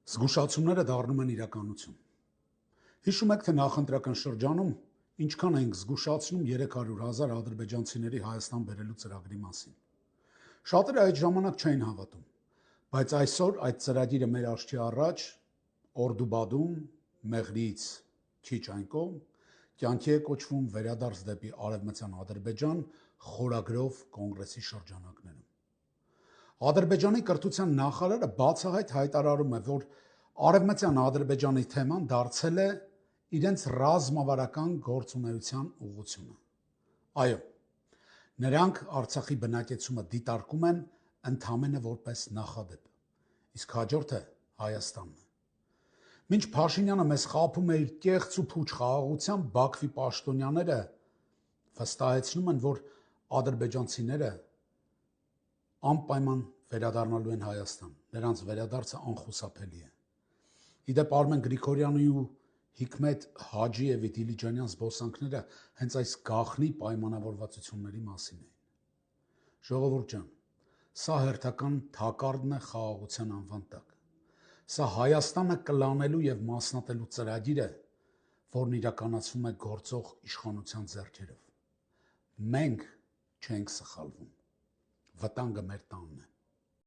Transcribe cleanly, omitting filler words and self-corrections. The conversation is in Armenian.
Զգուշացումները դառնում են իրականություն։ Հիշում եք, թե նախընտրական շրջանում ինչքան ենք զգուշացնում 300,000 ադրբեջանցիների Հայաստան բերելու ծրագրի մասին։ Շատերը այդ ժամանակ չէին հավատում, բայց այսօր այդ ծրագիրը մեր արջի առաջ Օրդուբադում, Մեղրիից քիչ այն կողմ, կյանքի է կոչվում վերադարձ դեպի Արևմտյան Ադրբեջան խորագրով կոնգրեսի շրջանակներում։ Ադրբեջանի կրթության նախարարը բացահայտ հայտարարում է, որ Արևմտյան Ադրբեջանի թեման դարձել է իրենց ռազմավարական գործունեության ուղղությունը։ Այո, նրանք Արցախի բնակեցումը դիտարկում են ընդամենը որպես նախադեպ, իսկ հաջորդը Հայաստանն է։ Մինչ Փաշինյանը մեզ խաբում է իր կեղծ ու փուչ խաղաղությամբ, Բաքվի պաշտոնյաները վստահեցնում են, որ ադրբեջանցիները անպայման վերադառնալու են Հայաստան, նրանց վերադարձը անխուսափելի է։ Իդեպ Արմեն Գրիգորյանի ու Հիկմետ Հաջիևի դիլիջանյան զբոսանքները հենց այս գաղտնի պայմանավորվածությունների մասին էին։ Ժողովուրդ ջան, սա հերթական թակարդն է խաղաղության անվան տակ։ Սա Հայաստանը կլանելու եւ մասնատելու ծրագիր է, որն իրականացվում է գործող իշխանության ձեռքերով։ Մենք չենք սխալվում։ Վտանգը մեր տանն է։